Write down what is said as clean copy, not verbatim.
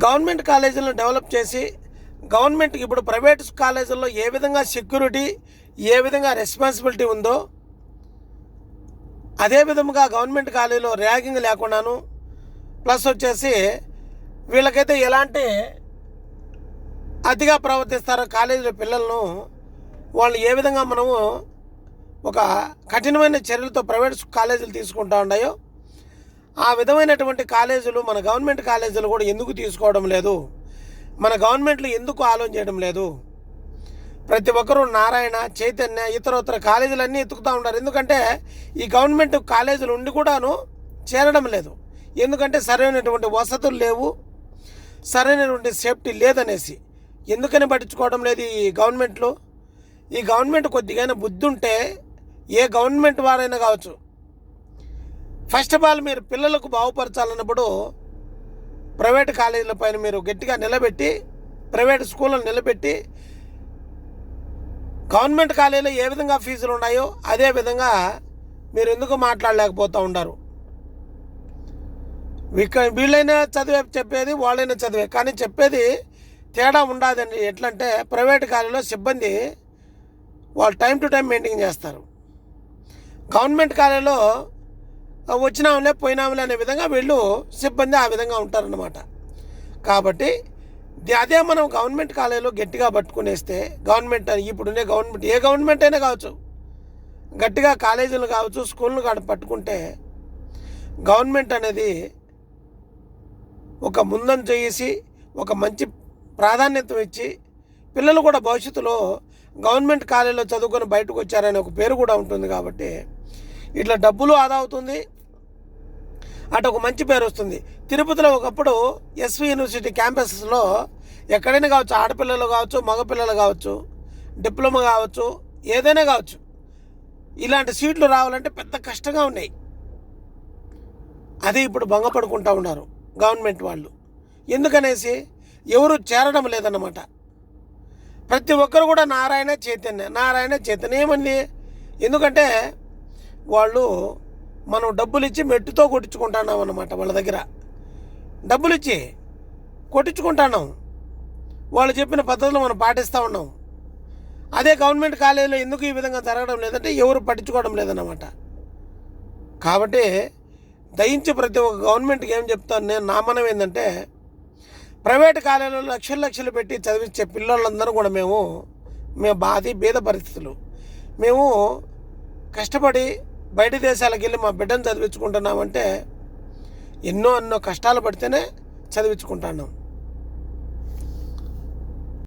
Government కాలేజీలను develop చేసి గవర్నమెంట్కి ఇప్పుడు ప్రైవేట్ కాలేజీల్లో ఏ విధంగా సెక్యూరిటీ, ఏ విధంగా రెస్పాన్సిబిలిటీ ఉందో అదే విధంగా గవర్నమెంట్ కాలేజీలో ర్యాగింగ్ లేకుండాను, ప్లస్ వచ్చేసి వీళ్ళకైతే ఎలాంటి అతిగా ప్రవర్తిస్తారో కాలేజీలో పిల్లలను వాళ్ళు ఏ విధంగా మనము ఒక కఠినమైన చర్యలతో ప్రైవేట్ కాలేజీలు తీసుకుంటూ ఉన్నాయో ఆ విధమైనటువంటి కాలేజీలు మన గవర్నమెంట్ కాలేజీలు కూడా ఎందుకు తీసుకోవడం లేదు, మన గవర్నమెంట్లు ఎందుకు ఆలోచన చేయడం లేదు? ప్రతి ఒక్కరూ నారాయణ, చైతన్య, ఇతర కాలేజీలన్నీ ఎత్తుకుతూ ఉంటారు. ఎందుకంటే ఈ గవర్నమెంట్ కాలేజీలు ఉండి కూడాను చేరడం లేదు. ఎందుకంటే సరైనటువంటి వసతులు లేవు, సరైనటువంటి సేఫ్టీ లేదనేసి. ఎందుకని పట్టించుకోవడం లేదు ఈ గవర్నమెంట్లో? ఈ గవర్నమెంట్ కొద్దిగా బుద్ధి ఉంటే ఏ గవర్నమెంట్ వారైనా కావచ్చు, ఫస్ట్ ఆఫ్ ఆల్ మీరు పిల్లలకు బాగుపరచాలన్నప్పుడు ప్రైవేట్ కాలేజీల పైన మీరు గట్టిగా నిలబెట్టి, ప్రైవేట్ స్కూళ్ళను నిలబెట్టి, గవర్నమెంట్ కాలేజీలో ఏ విధంగా ఫీజులు ఉన్నాయో అదే విధంగా మీరు ఎందుకు మాట్లాడలేకపోతూ ఉంటారు? వీళ్ళైనా చదివే చెప్పేది, వాళ్ళైనా చదివే, కానీ చెప్పేది తేడా ఉండదండి. ఎట్లంటే ప్రైవేట్ కాలేజీలో సిబ్బంది వాళ్ళు టైం టు టైం మెయింటైన్ చేస్తారు. గవర్నమెంట్ కాలేజీలో వచ్చినాములే పోయినాములే అనే విధంగా వీళ్ళు సిబ్బంది ఆ విధంగా ఉంటారన్నమాట. కాబట్టి అదే మనం గవర్నమెంట్ కాలేజీలో గట్టిగా పట్టుకునేస్తే, గవర్నమెంట్ ఇప్పుడునే గవర్నమెంట్ ఏ గవర్నమెంట్ అయినా కావచ్చు, గట్టిగా కాలేజీలు కావచ్చు, స్కూళ్ళను పట్టుకుంటే గవర్నమెంట్ అనేది ఒక ముందంజ చేసి ఒక మంచి ప్రాధాన్యత ఇచ్చి పిల్లలు కూడా భవిష్యత్తులో గవర్నమెంట్ కాలేజీలో చదువుకొని బయటకు వచ్చారనే ఒక పేరు కూడా ఉంటుంది. కాబట్టి ఇట్లా డబ్బులు ఆదా అవుతుంది, అటు ఒక మంచి పేరు వస్తుంది. తిరుపతిలో ఒకప్పుడు ఎస్వి యూనివర్సిటీ క్యాంపస్లో ఎక్కడైనా కావచ్చు, ఆడపిల్లలు కావచ్చు, మగపిల్లలు కావచ్చు, డిప్లొమా కావచ్చు, ఏదైనా కావచ్చు, ఇలాంటి సీట్లు రావాలంటే పెద్ద కష్టంగా ఉన్నాయి. అది ఇప్పుడు భంగపడుకుంటూ ఉన్నారు గవర్నమెంట్ వాళ్ళు. ఎందుకనేసి ఎవరు చేరడం లేదన్నమాట. ప్రతి ఒక్కరు కూడా నారాయణ చైతన్య ఏమండి? ఎందుకంటే వాళ్ళు మనం డబ్బులు ఇచ్చి మెట్టుతో కొట్టించుకుంటున్నాం అన్నమాట. వాళ్ళ దగ్గర డబ్బులు ఇచ్చి కొట్టించుకుంటున్నాం, వాళ్ళు చెప్పిన పద్ధతులు మనం పాటిస్తూ ఉన్నాం. అదే గవర్నమెంట్ కాలేజీలో ఎందుకు ఈ విధంగా జరగడం లేదంటే ఎవరు పట్టించుకోవడం లేదన్నమాట. కాబట్టి దయించి ప్రతి ఒక్క గవర్నమెంట్కి ఏం చెప్తాను నేను, నా మనం ఏంటంటే ప్రైవేట్ కాలేజీలో లక్షలు పెట్టి చదివించే పిల్లలందరూ కూడా మేము బీద పరిస్థితులు, మేము కష్టపడి బయట దేశాలకు వెళ్ళి మా బిడ్డను చదివించుకుంటున్నామంటే ఎన్నో కష్టాలు పడితేనే చదివించుకుంటున్నాం.